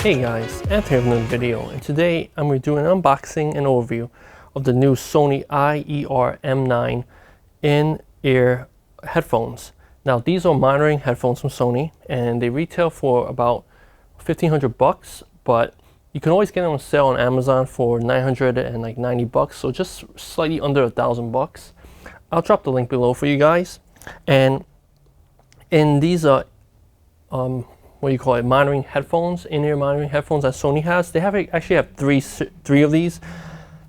Hey guys, Anthony with another video, and today I'm going to do an unboxing and overview of the new Sony IER-M9 in-ear headphones. Now these are monitoring headphones from Sony, and they retail for about $1,500, but you can always get them on sale on Amazon for $990, so just slightly under $1,000. I'll drop the link below for you guys. And in these what do you call it, monitoring headphones, in-ear monitoring headphones that Sony has, they actually have three of these.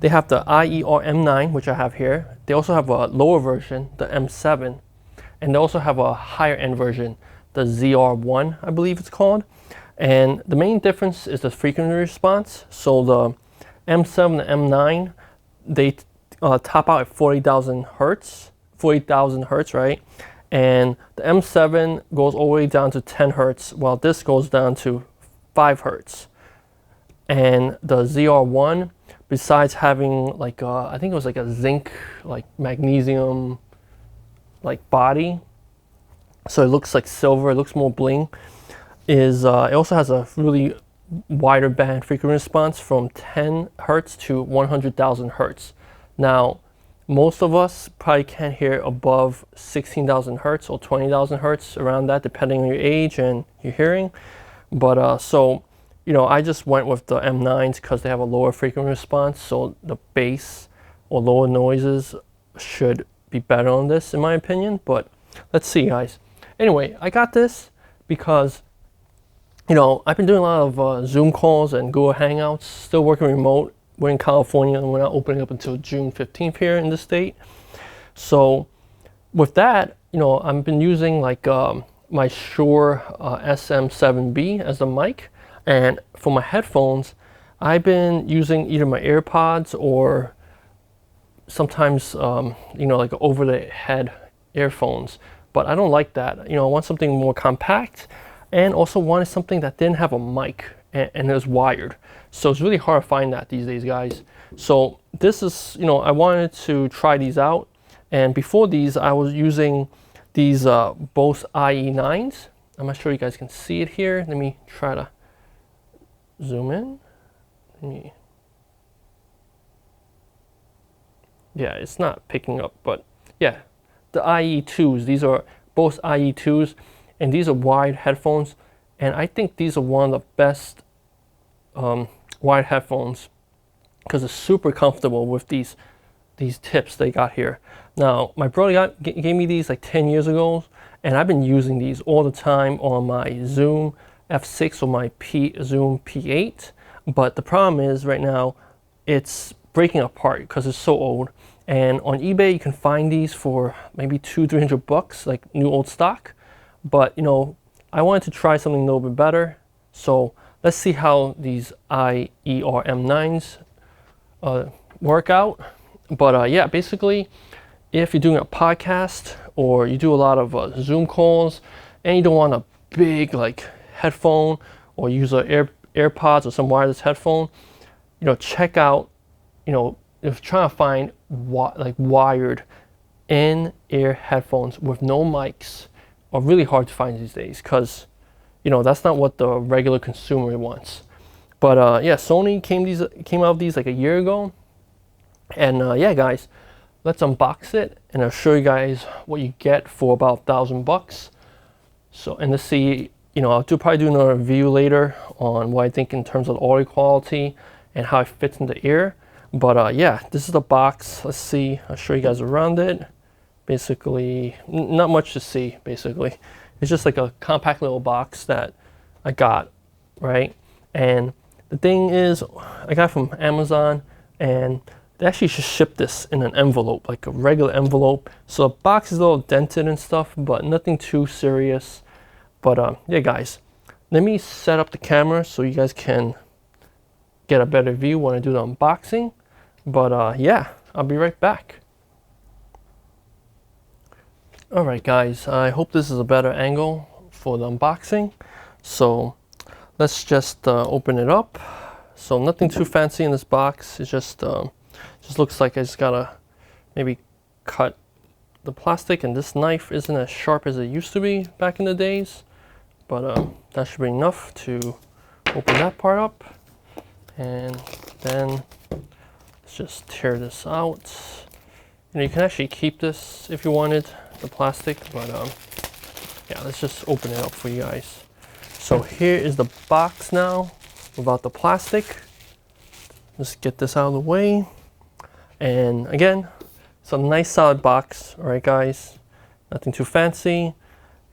They have the IER-M9, which I have here. They also have a lower version, the M7, and they also have a higher end version, the ZR1, I believe it's called. And the main difference is the frequency response. So the M7 and M9, they top out at 40,000 hertz, right? And the M7 goes all the way down to 10 hertz, while this goes down to 5 hertz. And the ZR1, besides having like I think it was like a zinc, like magnesium, like body, so it looks like silver, it looks more bling, it also has a really wider band frequency response from 10 hertz to 100,000 hertz. Now, most of us probably can't hear above 16,000 hertz or 20,000 hertz, around that, depending on your age and your hearing. But so, you know, I just went with the M9s because they have a lower frequency response, so the bass or lower noises should be better on this, in my opinion. But let's see, guys. Anyway, I got this because, you know, I've been doing a lot of Zoom calls and Google Hangouts, still working remote. We're in California and we're not opening up until June 15th here in the state. So with that, you know, I've been using like my Shure SM7B as the mic. And for my headphones, I've been using either my AirPods or sometimes, you know, like over the head earphones. But I don't like that. You know, I want something more compact, and also wanted something that didn't have a mic and it was wired. So it's really hard to find that these days, guys. So this is, you know, I wanted to try these out. And before these, I was using these Bose IE9s. I'm not sure you guys can see it here. Let me try to zoom in. Yeah, it's not picking up, but yeah, the IE2s. These are Bose IE2s, and these are wired headphones. And I think these are one of the best wired headphones because it's super comfortable with these tips they got here. Now, my brother gave me these like 10 years ago, and I've been using these all the time on my Zoom F6 or my Zoom P8. But the problem is right now it's breaking apart because it's so old. And on eBay you can find these for maybe $200-300, like new old stock. But you know, I wanted to try something a little bit better, so let's see how these IER-M9s work out. But yeah, basically, if you're doing a podcast or you do a lot of Zoom calls and you don't want a big like headphone, or use AirPods or some wireless headphone, you know, check out, you know, if you're trying to find like wired in-ear headphones with no mics, are really hard to find these days, because you know, that's not what the regular consumer wants. But yeah, Sony came out of these like a year ago. And yeah, guys, let's unbox it and I'll show you guys what you get for about $1,000. So, and to see, you know, I'll probably do another review later on what I think in terms of audio quality and how it fits in the ear. But yeah, this is the box. Let's see, I'll show you guys around it. Basically, not much to see, basically. It's just like a compact little box that I got, right? And the thing is, I got from Amazon, and they actually just shipped this in an envelope, like a regular envelope. So the box is a little dented and stuff, but nothing too serious. But yeah, guys, let me set up the camera so you guys can get a better view when I do the unboxing. But yeah, I'll be right back. Alright guys, I hope this is a better angle for the unboxing. So let's just open it up. So nothing too fancy in this box. It just looks like I just gotta maybe cut the plastic, and this knife isn't as sharp as it used to be back in the days. But that should be enough to open that part up, and then let's just tear this out. You can actually keep this if you wanted, the plastic, but yeah, let's just open it up for you guys. So here is the box now without the plastic. Let's get this out of the way. And again, it's a nice solid box. All right, guys, nothing too fancy.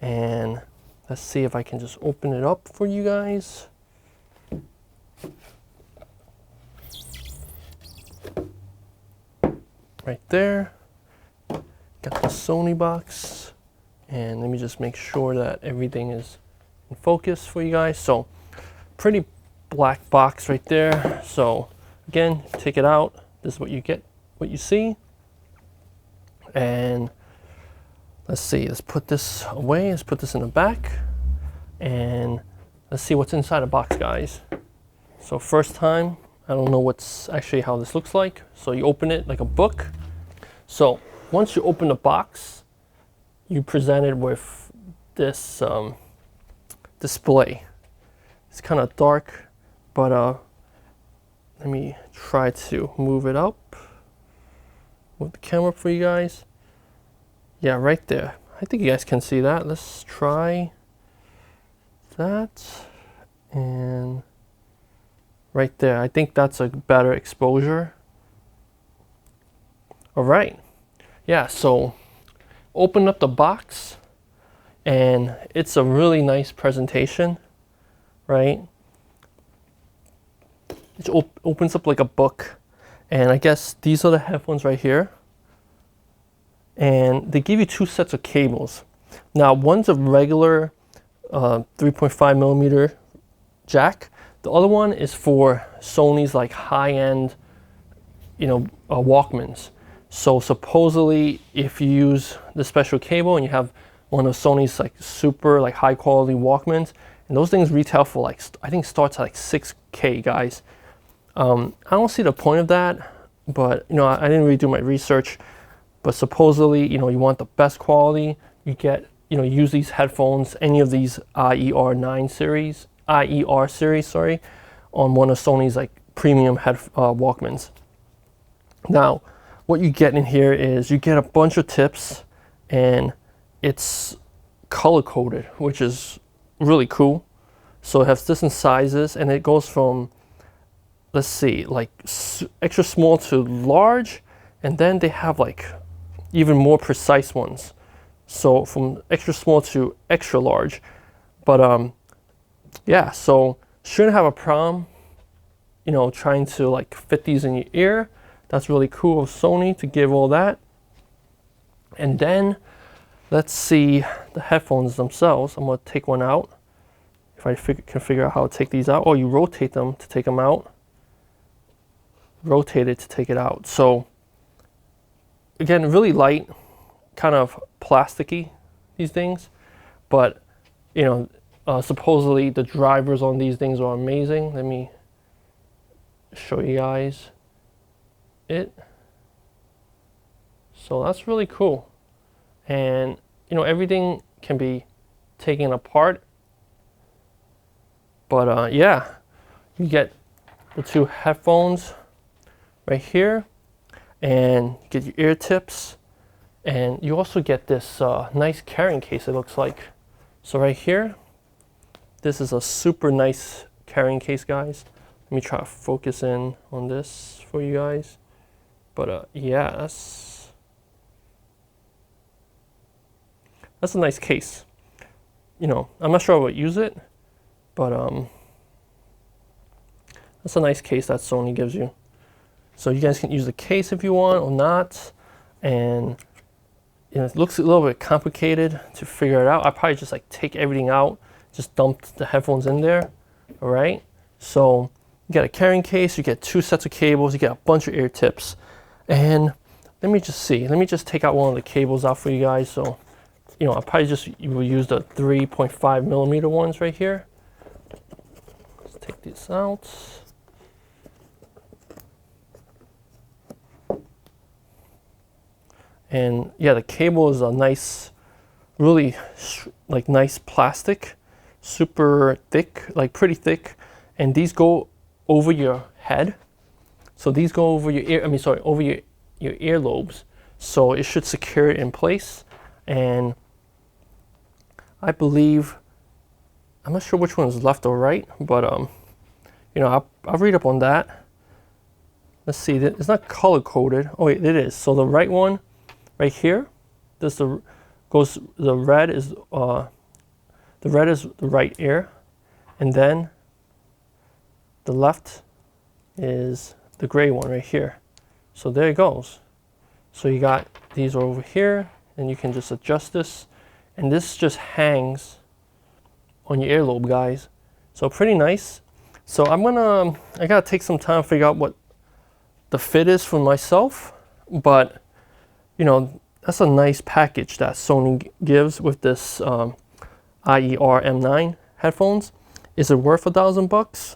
And let's see if I can just open it up for you guys. Right there. Got the Sony box. And let me just make sure that everything is in focus for you guys. So pretty black box right there. So again, take it out. This is what you get, what you see. And let's see, let's put this away. Let's put this in the back. And let's see what's inside the box, guys. So first time, I don't know what's actually how this looks like. So you open it like a book. So once you open the box, you present it with this display. It's kind of dark, but let me try to move it up with the camera for you guys. Yeah, right there. I think you guys can see that. Let's try that. And right there, I think that's a better exposure. All right. Yeah, so open up the box, and it's a really nice presentation, right? It opens up like a book, and I guess these are the headphones right here. And they give you two sets of cables. Now, one's a regular 3.5 millimeter jack. The other one is for Sony's like high-end, Walkmans. So supposedly, if you use the special cable and you have one of Sony's like super like high quality Walkmans, and those things retail for like, I think starts at like 6K, guys. I don't see the point of that, but I didn't really do my research. But supposedly, you want the best quality. You get, use these headphones, any of these IER-9 series, IER series, sorry, on one of Sony's like premium Walkmans. Now, what you get in here is you get a bunch of tips, and it's color coded, which is really cool. So it has different sizes, and it goes from, let's see, like extra small to large, and then they have like even more precise ones. So from extra small to extra large. But yeah, so shouldn't have a problem, trying to like fit these in your ear. That's really cool of Sony to give all that. And then let's see the headphones themselves. I'm gonna take one out. If I can figure out how to take these out. Oh, you rotate them to take them out. Rotate it to take it out. So again, really light, kind of plasticky, these things. But, supposedly the drivers on these things are amazing. Let me show you guys it. So that's really cool. And, everything can be taken apart. But, yeah, you get the two headphones right here. And you get your ear tips, and you also get this nice carrying case, it looks like. So right here, this is a super nice carrying case, guys. Let me try to focus in on this for you guys. But yeah, that's a nice case. I'm not sure I would use it, but that's a nice case that Sony gives you. So you guys can use the case if you want or not. And it looks a little bit complicated to figure it out. I probably just like take everything out, just dump the headphones in there. All right. So you get a carrying case, you get two sets of cables, you get a bunch of ear tips. And let me just see. Let me just take out one of the cables out for you guys. So, I'll probably you will use the 3.5 millimeter ones right here. Let's take this out. And yeah, the cable is a nice, really like nice plastic, super thick, like pretty thick. and these go over your head. So these go over your ear, over your earlobes. So it should secure it in place. And I believe, I'm not sure which one is left or right, but you know, I'll read up on that. Let's see, it's not color coded. Oh wait, it is. So the right one, right here, the red is the right ear, and then the left is the gray one right here. So there it goes. So you got these over here, and you can just adjust this, and this just hangs on your earlobe, guys. So pretty nice. So I gotta take some time to figure out what the fit is for myself, but you know, that's a nice package that Sony gives with this IER-M9 headphones. Is it worth $1,000?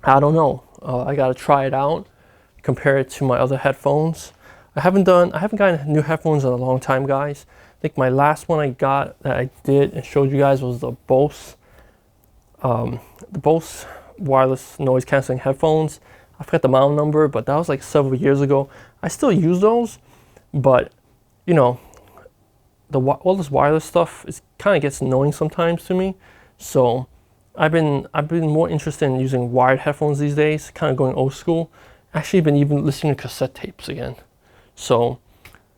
I don't know. I gotta try it out, compare it to my other headphones. I haven't gotten new headphones in a long time, guys. I think my last one I got that I did and showed you guys was the Bose wireless noise canceling headphones. I forgot the model number, but that was like several years ago. I still use those, but you know, all this wireless stuff kind of gets annoying sometimes to me. So I've been more interested in using wired headphones these days, kind of going old school. Actually been even listening to cassette tapes again. So,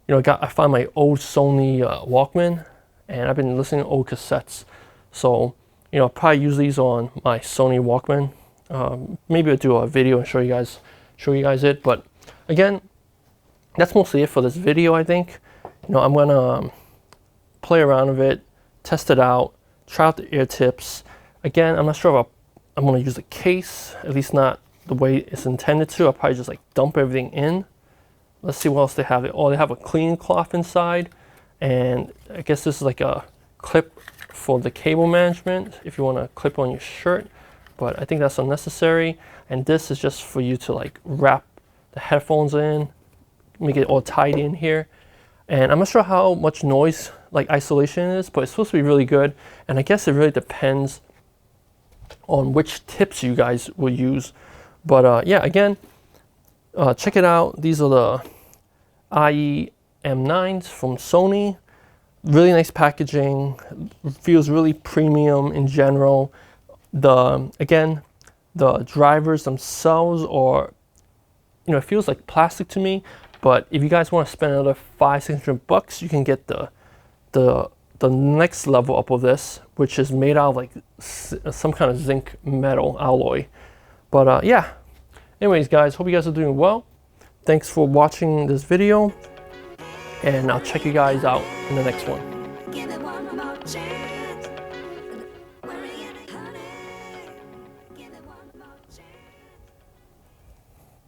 you know, I found my old Sony Walkman, and I've been listening to old cassettes. So, you know, I'll probably use these on my Sony Walkman. Maybe I'll do a video and show you guys it. But again, that's mostly it for this video, I think. You know, I'm gonna play around with it, test it out, try out the ear tips. Again, I'm not sure if I'm gonna use a case, at least not the way it's intended to. I'll probably just like dump everything in. Let's see what else they have. Oh, they have a cleaning cloth inside, and I guess this is like a clip for the cable management if you want to clip on your shirt, but I think that's unnecessary. And this is just for you to like wrap the headphones in, make it all tied in here. And I'm not sure how much noise like isolation is, but it's supposed to be really good. And I guess it really depends on which tips you guys will use. But yeah, again, check it out. These are the IE-M9s from Sony. Really nice packaging, feels really premium in general. Again, the drivers themselves are, you know, it feels like plastic to me, but if you guys want to spend another $500-600, you can get the next level up of this, which is made out of like some kind of zinc metal alloy. But yeah, anyways guys, hope you guys are doing well. Thanks for watching this video, and I'll check you guys out in the next one.